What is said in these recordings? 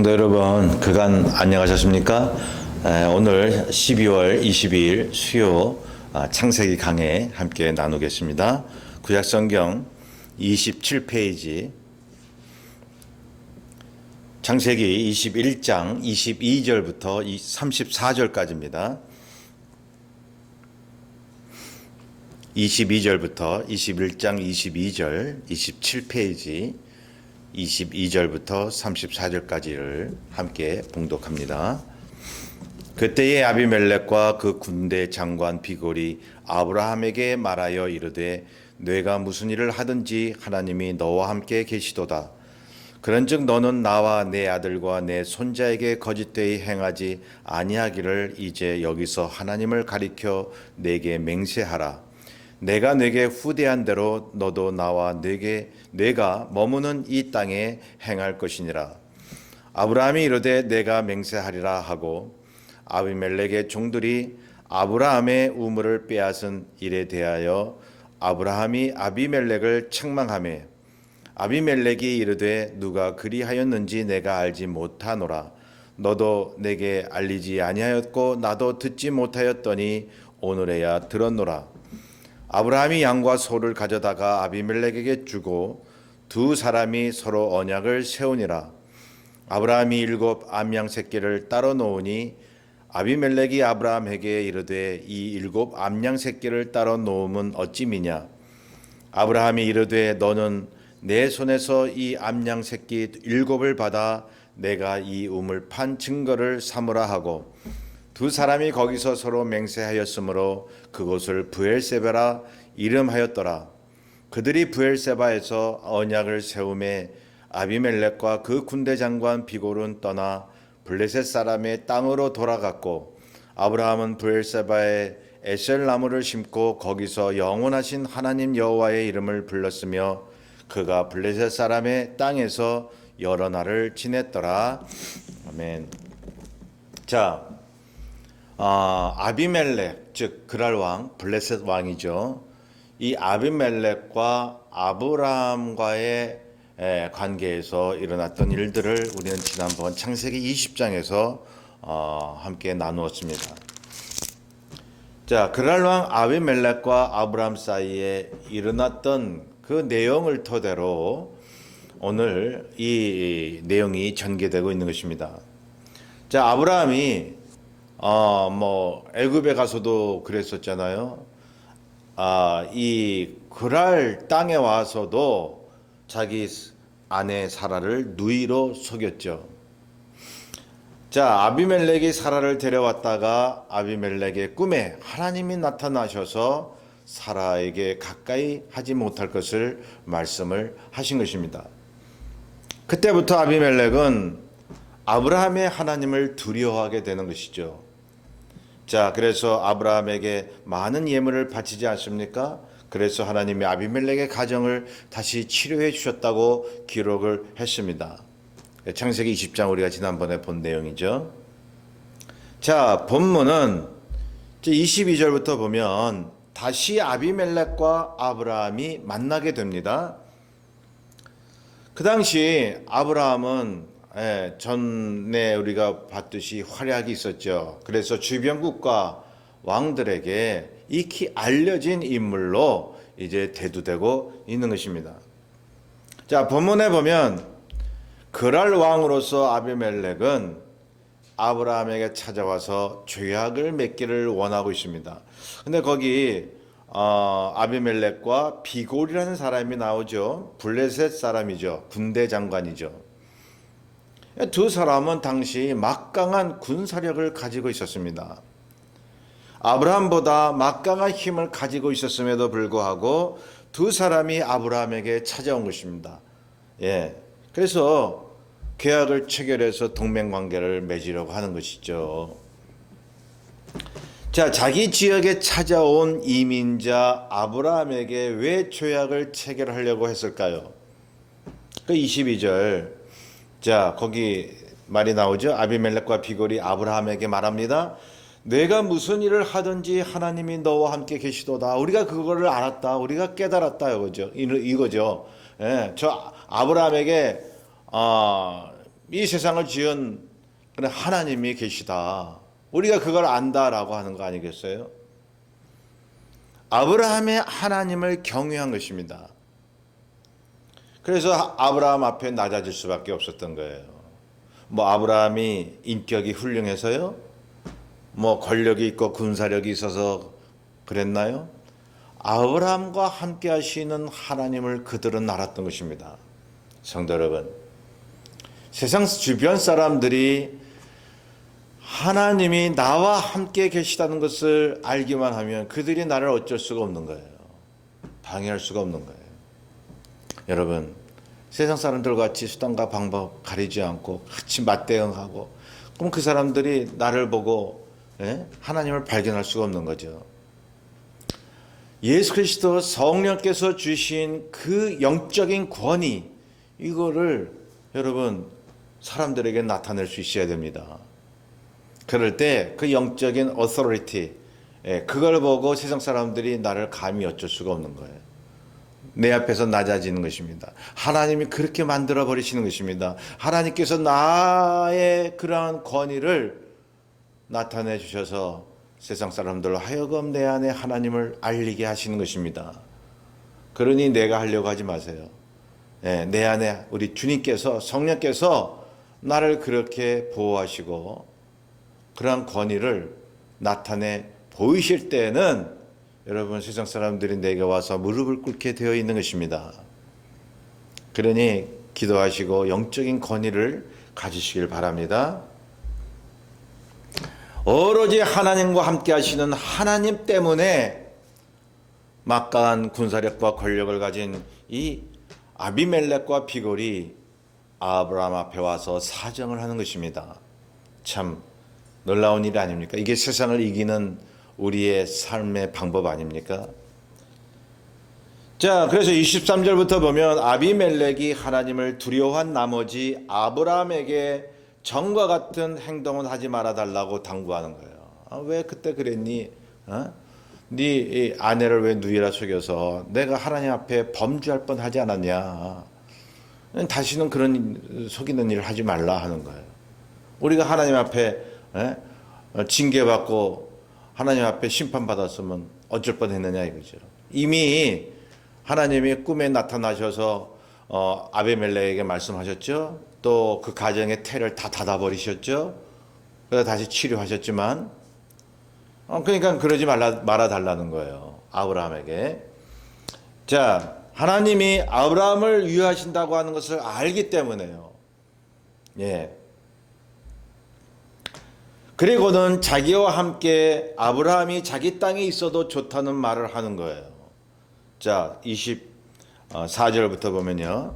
성도 여러분, 그간 안녕하셨습니까? 오늘 12월 22일 수요 창세기 강해 함께 나누겠습니다. 구약성경 27페이지 창세기 21장 22절부터 34절까지입니다. 22절부터 21장 22절 27페이지 22절부터 34절까지를 함께 봉독합니다. 그때에 아비멜렉과 그 군대 장관 비골이 아브라함에게 말하여 이르되 내가 무슨 일을 하든지 하나님이 너와 함께 계시도다. 그런즉 너는 나와 내 아들과 내 손자에게 거짓되이 행하지 아니하기를 이제 여기서 하나님을 가리켜 내게 맹세하라. 내가 내게 후대한 대로 너도 나와 내가 머무는 이 땅에 행할 것이니라. 아브라함이 이르되 내가 맹세하리라 하고 아비멜렉의 종들이 아브라함의 우물을 빼앗은 일에 대하여 아브라함이 아비멜렉을 책망하매 아비멜렉이 이르되 누가 그리하였는지 내가 알지 못하노라. 너도 내게 알리지 아니하였고 나도 듣지 못하였더니 오늘에야 들었노라. 아브라함이 양과 소를 가져다가 아비멜렉에게 주고 두 사람이 서로 언약을 세우니라. 아브라함이 7 암양 새끼를 따로 놓으니 아비멜렉이 아브라함에게 이르되 이 7 암양 새끼를 따로 놓음은 어찌미냐. 아브라함이 이르되 너는 내 손에서 이 암양 새끼 7을 받아 내가 이 우물 판 증거를 삼으라 하고 두 사람이 거기서 서로 맹세하였으므로 그곳을 브엘세바라 이름하였더라. 그들이 브엘세바에서 언약을 세우매 아비멜렉과 그 군대 장관 비골은 떠나 블레셋 사람의 땅으로 돌아갔고 아브라함은 브엘세바에 에셀 나무를 심고 거기서 영원하신 하나님 여호와의 이름을 불렀으며 그가 블레셋 사람의 땅에서 여러 날을 지냈더라. 아멘. 자, 아비멜렉 즉 그랄 왕 블레셋 왕이죠. 이 아비멜렉과 아브라함과의 관계에서 일어났던 일들을 우리는 지난번 창세기 20장에서 함께 나누었습니다. 자, 그랄 왕 아비멜렉과 아브라함 사이에 일어났던 그 내용을 토대로 오늘 이 내용이 전개되고 있는 것입니다. 자, 아브라함이 애굽에 가서도 그랬었잖아요. 이 그랄 땅에 와서도 자기 아내 사라를 누이로 속였죠. 자, 아비멜렉이 사라를 데려왔다가 아비멜렉의 꿈에 하나님이 나타나셔서 사라에게 가까이 하지 못할 것을 말씀을 하신 것입니다. 그때부터 아비멜렉은 아브라함의 하나님을 두려워하게 되는 것이죠. 자, 그래서 아브라함에게 많은 예물을 바치지 않습니까? 그래서 하나님이 아비멜렉의 가정을 다시 치료해 주셨다고 기록을 했습니다. 창세기 20장 우리가 지난번에 본 내용이죠. 자, 본문은 22절부터 보면 다시 아비멜렉과 아브라함이 만나게 됩니다. 그 당시 아브라함은 전에 우리가 봤듯이 활약이 있었죠. 그래서 주변 국가 왕들에게 익히 알려진 인물로 이제 대두되고 있는 것입니다. 자, 본문에 보면 그랄 왕으로서 아비멜렉은 아브라함에게 찾아와서 죄악을 맺기를 원하고 있습니다. 근데 거기 아비멜렉과 비골이라는 사람이 나오죠. 블레셋 사람이죠. 군대 장관이죠. 두 사람은 당시 막강한 군사력을 가지고 있었습니다. 아브라함보다 막강한 힘을 가지고 있었음에도 불구하고 두 사람이 아브라함에게 찾아온 것입니다. 그래서 계약을 체결해서 동맹관계를 맺으려고 하는 것이죠. 자, 자기 지역에 찾아온 이민자 아브라함에게 왜 조약을 체결하려고 했을까요? 그 22절. 자, 거기 말이 나오죠. 아비멜렉과 비골이 아브라함에게 말합니다. 내가 무슨 일을 하든지 하나님이 너와 함께 계시도다. 우리가 그거를 알았다. 우리가 깨달았다. 이거죠. 저 아브라함에게 이 세상을 지은 그런 하나님이 계시다. 우리가 그걸 안다라고 하는 거 아니겠어요? 아브라함의 하나님을 경외한 것입니다. 그래서 아브라함 앞에 낮아질 수밖에 없었던 거예요. 뭐 아브라함이 인격이 훌륭해서요? 뭐 권력이 있고 군사력이 있어서 그랬나요? 아브라함과 함께 하시는 하나님을 그들은 알았던 것입니다. 성도 여러분, 세상 주변 사람들이 하나님이 나와 함께 계시다는 것을 알기만 하면 그들이 나를 어쩔 수가 없는 거예요. 방해할 수가 없는 거예요. 여러분, 세상 사람들과 같이 수단과 방법 가리지 않고 같이 맞대응하고, 그럼 그 사람들이 나를 보고 하나님을 발견할 수가 없는 거죠. 예수 그리스도 성령께서 주신 그 영적인 권위, 이거를 여러분 사람들에게 나타낼 수 있어야 됩니다. 그럴 때 그 영적인 authority, 그걸 보고 세상 사람들이 나를 감히 어쩔 수가 없는 거예요. 내 앞에서 낮아지는 것입니다. 하나님이 그렇게 만들어 버리시는 것입니다. 하나님께서 나의 그러한 권위를 나타내 주셔서 세상 사람들로 하여금 내 안에 하나님을 알리게 하시는 것입니다. 그러니 내가 하려고 하지 마세요. 내 안에 우리 주님께서, 성령께서 나를 그렇게 보호하시고 그러한 권위를 나타내 보이실 때는 여러분 세상 사람들이 내게 와서 무릎을 꿇게 되어 있는 것입니다. 그러니 기도하시고 영적인 권위를 가지시길 바랍니다. 오로지 하나님과 함께 하시는 하나님 때문에 막강한 군사력과 권력을 가진 이 아비멜렉과 비골이 아브라함 앞에 와서 사정을 하는 것입니다. 참 놀라운 일 아닙니까? 이게 세상을 이기는 우리의 삶의 방법 아닙니까? 자, 그래서 23절부터 보면 아비멜렉이 하나님을 두려워한 나머지 아브라함에게 전과 같은 행동은 하지 말아달라고 당부하는 거예요. 왜 그때 그랬니? 네 아내를 왜 누이라 속여서 내가 하나님 앞에 범죄할 뻔하지 않았냐? 다시는 그런 속이는 일을 하지 말라 하는 거예요. 우리가 하나님 앞에 징계받고 하나님 앞에 심판받았으면 어쩔 뻔했느냐 이거죠. 이미 하나님이 꿈에 나타나셔서 아비멜렉에게 말씀하셨죠. 또 그 가정의 태를 다 닫아버리셨죠. 그래서 다시 치료하셨지만 그러니까 그러지 말아달라는 거예요. 아브라함에게. 자, 하나님이 아브라함을 위하신다고 하는 것을 알기 때문에요. 예. 그리고는 자기와 함께 아브라함이 자기 땅에 있어도 좋다는 말을 하는 거예요. 자, 24절부터 보면요.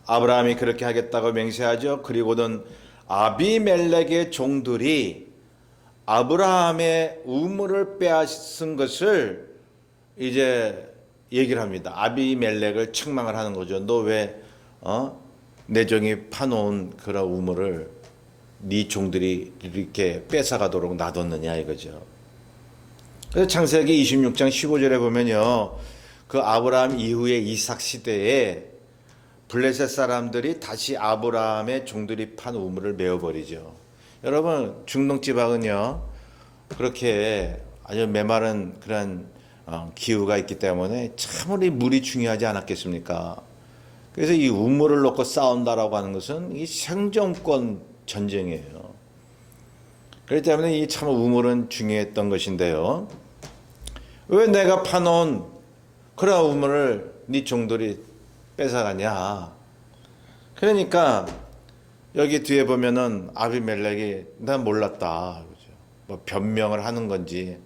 아브라함이 그렇게 하겠다고 맹세하죠. 그리고는 아비멜렉의 종들이 아브라함의 우물을 빼앗은 것을 이제 얘기를 합니다. 아비멜렉을 책망을 하는 거죠. 너 왜 내 종이 파놓은 그런 우물을 네 종들이 이렇게 뺏어가도록 놔뒀느냐 이거죠. 그래서 창세기 26장 15절에 보면요. 그 아브라함 이후에 이삭 시대에 블레셋 사람들이 다시 아브라함의 종들이 판 우물을 메워버리죠. 여러분 중동 지방은요. 그렇게 아주 메마른 그런 기후가 있기 때문에 참으로 물이 중요하지 않았겠습니까? 그래서 이 우물을 놓고 싸운다라고 하는 것은 이 생존권 전쟁이에요. 그렇기 때문에 이 참 우물은 중요했던 것인데요. 왜 내가 파놓은 그런 우물을 네 종들이 뺏어가냐? 그러니까 여기 뒤에 보면은 아비멜렉이 난 몰랐다. 뭐 변명을 하는 건지,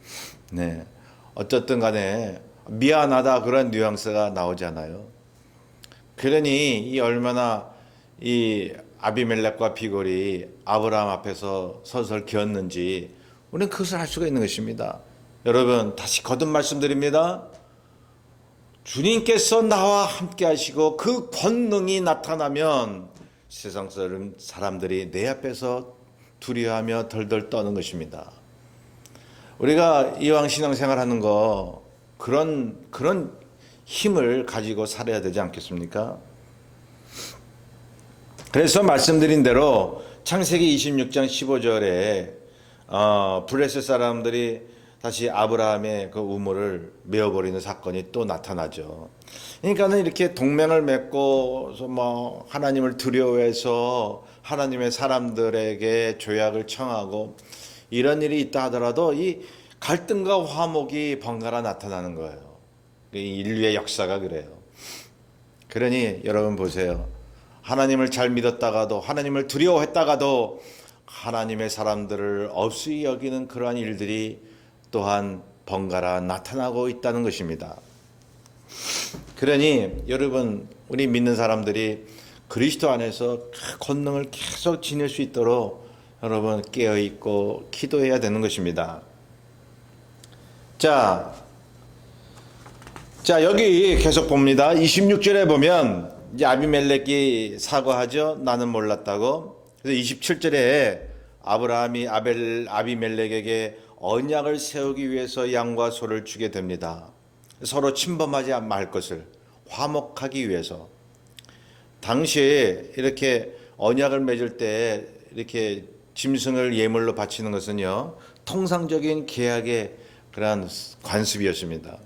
네. 어쨌든 간에 미안하다 그런 뉘앙스가 나오잖아요. 그러니 이 얼마나 이 아비멜렉과 비골이 아브라함 앞에서 서서 기었는지 우리는 그것을 알 수가 있는 것입니다. 여러분 다시 거듭 말씀드립니다. 주님께서 나와 함께 하시고 그 권능이 나타나면 세상 사람들이 내 앞에서 두려워하며 덜덜 떠는 것입니다. 우리가 이왕 신앙생활 하는 거 그런 힘을 가지고 살아야 되지 않겠습니까? 그래서 말씀드린 대로 창세기 26장 15절에 블레셋 사람들이 다시 아브라함의 그 우물을 메어버리는 사건이 또 나타나죠. 그러니까는 이렇게 동맹을 맺고 뭐 하나님을 두려워해서 하나님의 사람들에게 조약을 청하고 이런 일이 있다 하더라도 이 갈등과 화목이 번갈아 나타나는 거예요. 이 인류의 역사가 그래요. 그러니 여러분 보세요. 하나님을 잘 믿었다가도 하나님을 두려워했다가도 하나님의 사람들을 없이 여기는 그러한 일들이 또한 번갈아 나타나고 있다는 것입니다. 그러니 여러분 우리 믿는 사람들이 그리스도 안에서 그 권능을 계속 지닐 수 있도록 여러분 깨어있고 기도해야 되는 것입니다. 자 여기 계속 봅니다. 26절에 보면 이제 아비멜렉이 사과하죠. 나는 몰랐다고. 그래서 27절에 아브라함이 아비멜렉에게 언약을 세우기 위해서 양과 소를 주게 됩니다. 서로 침범하지 말 것을 화목하기 위해서. 당시에 이렇게 언약을 맺을 때 이렇게 짐승을 예물로 바치는 것은요, 통상적인 계약의 그러한 관습이었습니다.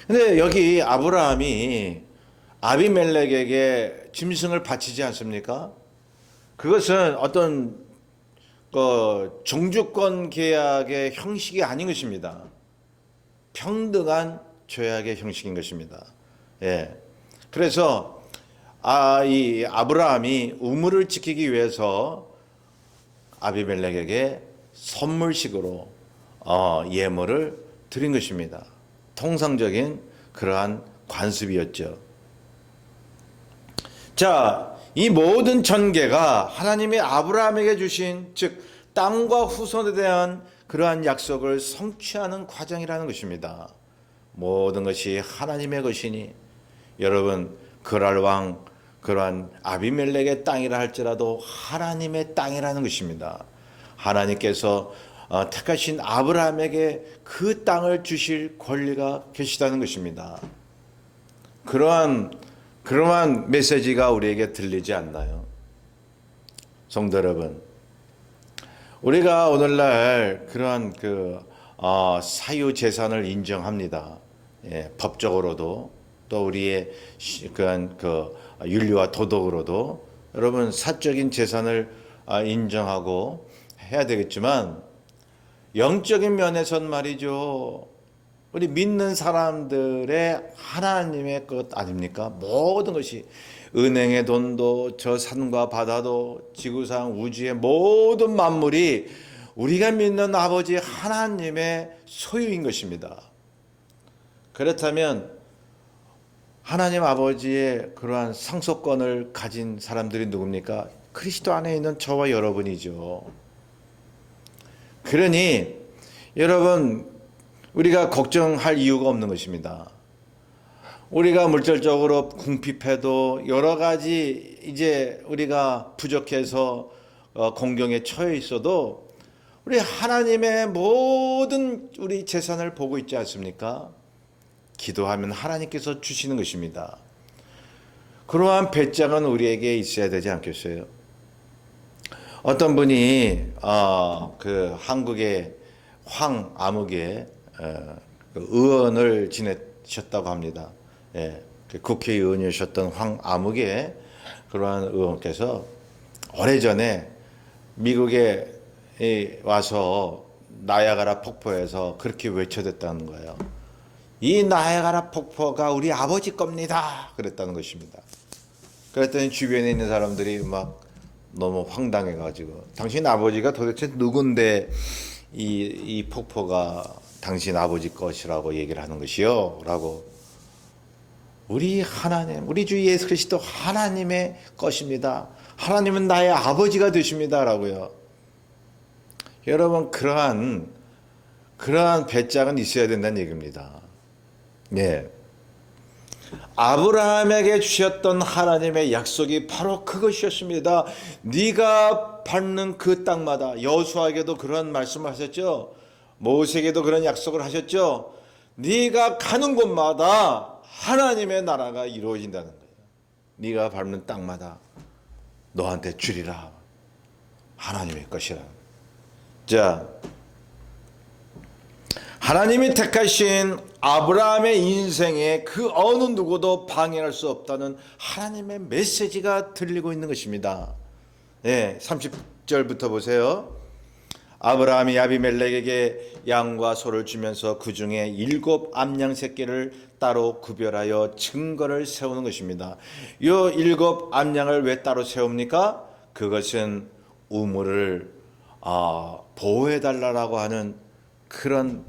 근데 여기 아브라함이 아비멜렉에게 짐승을 바치지 않습니까? 그것은 어떤 종주권 계약의 형식이 아닌 것입니다. 평등한 조약의 형식인 것입니다. 예. 그래서 이 아브라함이 우물을 지키기 위해서 아비멜렉에게 선물식으로 예물을 드린 것입니다. 통상적인 그러한 관습이었죠. 자, 이 모든 전개가 하나님이 아브라함에게 주신 즉 땅과 후손에 대한 그러한 약속을 성취하는 과정이라는 것입니다. 모든 것이 하나님의 것이니 여러분 그랄 왕 그러한 아비멜렉의 땅이라 할지라도 하나님의 땅이라는 것입니다. 하나님께서 택하신 아브라함에게 그 땅을 주실 권리가 계시다는 것입니다. 그러한 메시지가 우리에게 들리지 않나요? 성도 여러분, 우리가 오늘날 그러한 사유 재산을 인정합니다. 예, 법적으로도 또 우리의 그러한 윤리와 도덕으로도 여러분 사적인 재산을 인정하고 해야 되겠지만 영적인 면에선 말이죠. 우리 믿는 사람들의 하나님의 것 아닙니까? 모든 것이 은행의 돈도 저 산과 바다도 지구상 우주의 모든 만물이 우리가 믿는 아버지 하나님의 소유인 것입니다. 그렇다면 하나님 아버지의 그러한 상속권을 가진 사람들이 누굽니까? 그리스도 안에 있는 저와 여러분이죠. 그러니 여러분 우리가 걱정할 이유가 없는 것입니다. 우리가 물질적으로 궁핍해도 여러 가지 이제 우리가 부족해서 공경에 처해 있어도 우리 하나님의 모든 우리 재산을 보고 있지 않습니까? 기도하면 하나님께서 주시는 것입니다. 그러한 배짱은 우리에게 있어야 되지 않겠어요? 어떤 분이 한국의 황아무개 의원을 지내셨다고 합니다. 예, 국회의원이셨던 황아무개 그러한 의원께서 오래전에 미국에 와서 나야가라 폭포에서 그렇게 외쳐댔다는 거예요. 이 나야가라 폭포가 우리 아버지 겁니다. 그랬다는 것입니다. 그랬더니 주변에 있는 사람들이 막 너무 황당해가지고 당신 아버지가 도대체 누군데 이 폭포가 당신 아버지 것이라고 얘기를 하는 것이요? 라고. 우리 하나님, 우리 주 예수 그리스도 하나님의 것입니다. 하나님은 나의 아버지가 되십니다. 라고요. 여러분, 그러한 배짱은 있어야 된다는 얘기입니다. 예. 아브라함에게 주셨던 하나님의 약속이 바로 그것이었습니다. 네가 밟는 그 땅마다, 여호수아에게도 그런 말씀을 하셨죠. 모세에게도 그런 약속을 하셨죠. 네가 가는 곳마다 하나님의 나라가 이루어진다는 거예요. 네가 밟는 땅마다. 너한테 주리라. 하나님의 것이라. 자, 하나님이 택하신 아브라함의 인생에 그 어느 누구도 방해할 수 없다는 하나님의 메시지가 들리고 있는 것입니다. 네, 30절부터 보세요. 아브라함이 아비멜렉에게 양과 소를 주면서 그 중에 7 암양 새끼를 따로 구별하여 증거를 세우는 것입니다. 이 7 암양을 왜 따로 세웁니까? 그것은 우물을 보호해달라고 하는 그런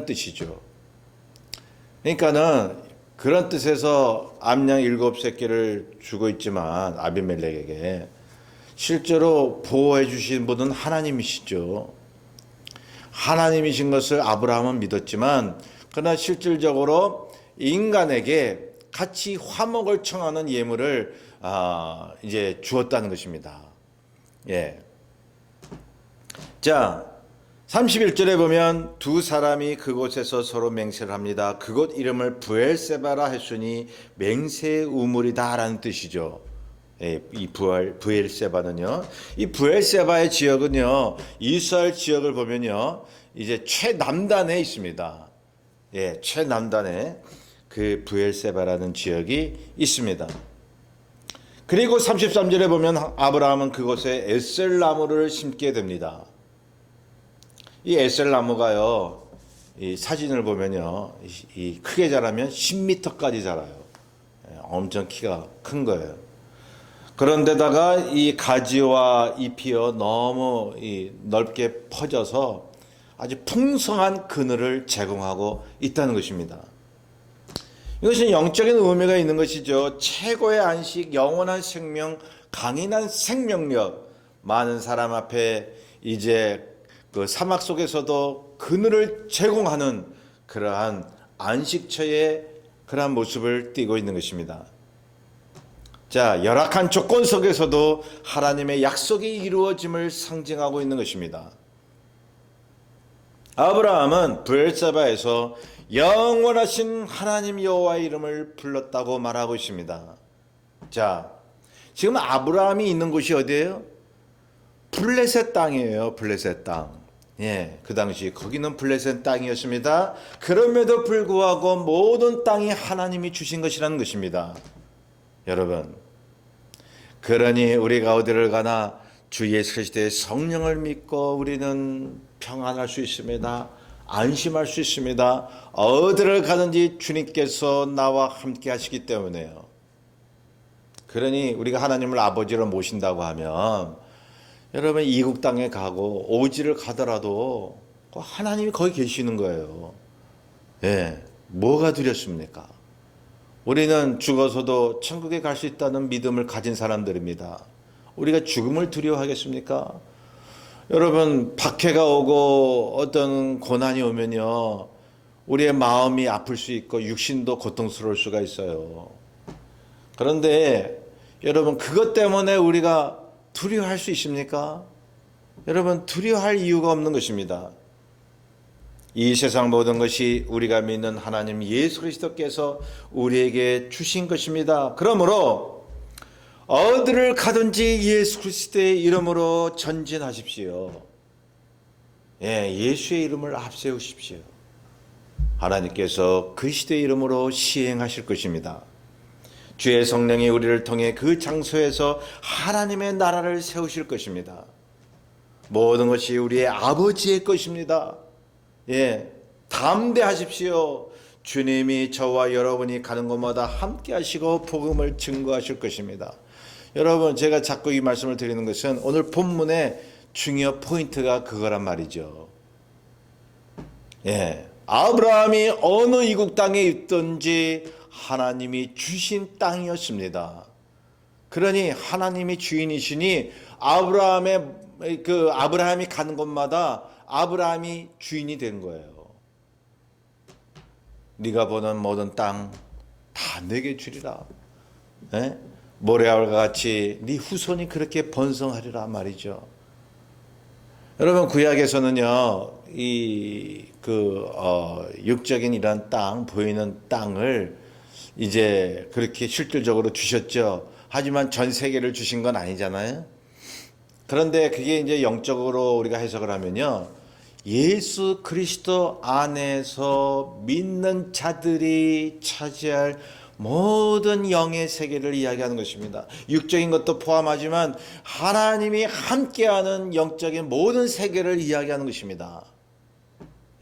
뜻이죠. 그러니까는 그런 뜻에서 암양 7 새끼를 주고 있지만 아비멜렉에게 실제로 보호해 주신 분은 하나님이시죠. 하나님이신 것을 아브라함은 믿었지만 그러나 실질적으로 인간에게 같이 화목을 청하는 예물을 이제 주었다는 것입니다. 예. 자, 31절에 보면 두 사람이 그곳에서 서로 맹세를 합니다. 그곳 이름을 브엘세바라 했으니 맹세의 우물이다라는 뜻이죠. 이 브엘세바는요. 이 브엘세바의 지역은요. 이스라엘 지역을 보면요. 이제 최남단에 있습니다. 예, 최남단에 그 브엘세바라는 지역이 있습니다. 그리고 33절에 보면 아브라함은 그곳에 에셀나무를 심게 됩니다. 이 에셀나무가요. 이 사진을 보면요. 이 크게 자라면 10m까지 자라요. 엄청 키가 큰 거예요. 그런데다가 이 가지와 잎이요 너무 넓게 퍼져서 아주 풍성한 그늘을 제공하고 있다는 것입니다. 이것은 영적인 의미가 있는 것이죠. 최고의 안식, 영원한 생명, 강인한 생명력, 많은 사람 앞에 이제 그 사막 속에서도 그늘을 제공하는 그러한 안식처의 그러한 모습을 띠고 있는 것입니다. 자, 열악한 조건 속에서도 하나님의 약속이 이루어짐을 상징하고 있는 것입니다. 아브라함은 브엘세바에서 영원하신 하나님 여호와의 이름을 불렀다고 말하고 있습니다. 자, 지금 아브라함이 있는 곳이 어디예요? 블레셋 땅이에요. 블레셋 땅. 예, 그 당시 거기는 블레셋 땅이었습니다. 그럼에도 불구하고 모든 땅이 하나님이 주신 것이라는 것입니다. 여러분, 그러니 우리가 어디를 가나 주 예수 그리스도의 성령을 믿고 우리는 평안할 수 있습니다. 안심할 수 있습니다. 어디를 가든지 주님께서 나와 함께 하시기 때문에요. 그러니 우리가 하나님을 아버지로 모신다고 하면 여러분 이국 땅에 가고 오지를 가더라도 하나님이 거기 계시는 거예요. 예, 뭐가 두렵습니까? 우리는 죽어서도 천국에 갈 수 있다는 믿음을 가진 사람들입니다. 우리가 죽음을 두려워하겠습니까? 여러분 박해가 오고 어떤 고난이 오면요 우리의 마음이 아플 수 있고 육신도 고통스러울 수가 있어요. 그런데 여러분 그것 때문에 우리가 두려워할 수 있습니까? 여러분 두려워할 이유가 없는 것입니다. 이 세상 모든 것이 우리가 믿는 하나님 예수 그리스도께서 우리에게 주신 것입니다. 그러므로 어디를 가든지 예수 그리스도의 이름으로 전진하십시오. 예, 예수의 이름을 앞세우십시오. 하나님께서 그리스도의 이름으로 시행하실 것입니다. 주의 성령이 우리를 통해 그 장소에서 하나님의 나라를 세우실 것입니다. 모든 것이 우리의 아버지의 것입니다. 예, 담대하십시오. 주님이 저와 여러분이 가는 곳마다 함께 하시고 복음을 증거하실 것입니다. 여러분 제가 자꾸 이 말씀을 드리는 것은 오늘 본문의 중요 포인트가 그거란 말이죠. 예, 아브라함이 어느 이국 땅에 있든지 하나님이 주신 땅이었습니다. 그러니 하나님이 주인이시니 아브라함이 가는 곳마다 아브라함이 주인이 된 거예요. 네가 보는 모든 땅 다 내게 주리라. 예? 모래알과 같이 네 후손이 그렇게 번성하리라 말이죠. 여러분 구약에서는요 육적인 이런 땅 보이는 땅을 이제 그렇게 실질적으로 주셨죠. 하지만 전 세계를 주신 건 아니잖아요. 그런데 그게 이제 영적으로 우리가 해석을 하면요. 예수 그리스도 안에서 믿는 자들이 차지할 모든 영의 세계를 이야기하는 것입니다. 육적인 것도 포함하지만 하나님이 함께하는 영적인 모든 세계를 이야기하는 것입니다.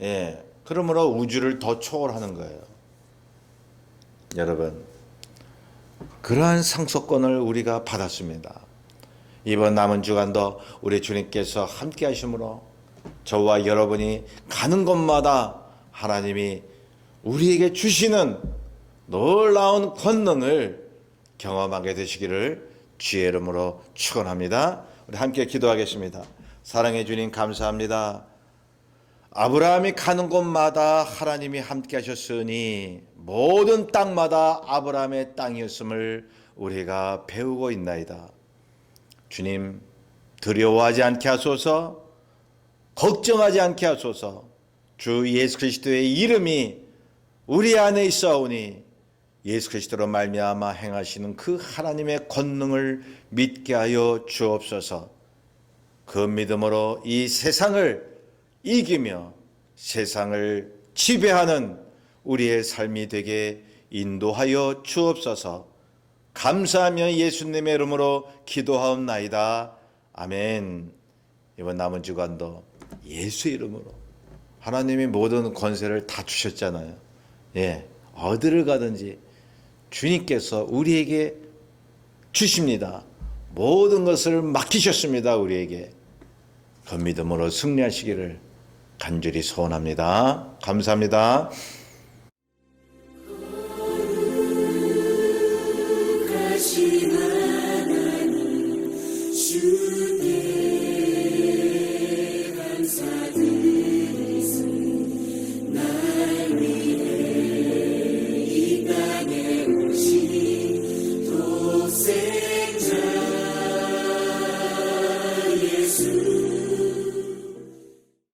예, 그러므로 우주를 더 초월하는 거예요. 여러분, 그러한 상속권을 우리가 받았습니다. 이번 남은 주간도 우리 주님께서 함께 하심으로 저와 여러분이 가는 곳마다 하나님이 우리에게 주시는 놀라운 권능을 경험하게 되시기를 주의 이름으로 축원합니다. 우리 함께 기도하겠습니다. 사랑해 주님 감사합니다. 아브라함이 가는 곳마다 하나님이 함께 하셨으니 모든 땅마다 아브라함의 땅이었음을 우리가 배우고 있나이다. 주님, 두려워하지 않게 하소서, 걱정하지 않게 하소서. 주 예수 그리스도의 이름이 우리 안에 있사오니 예수 그리스도로 말미암아 행하시는 그 하나님의 권능을 믿게 하여 주옵소서. 그 믿음으로 이 세상을 이기며 세상을 지배하는 우리의 삶이 되게 인도하여 주옵소서. 감사하며 예수님의 이름으로 기도하옵나이다. 아멘. 이번 남은 주간도 예수의 이름으로 하나님이 모든 권세를 다 주셨잖아요. 예, 어디를 가든지 주님께서 우리에게 주십니다. 모든 것을 맡기셨습니다. 우리에게. 그 믿음으로 승리하시기를 간절히 소원합니다. 감사합니다.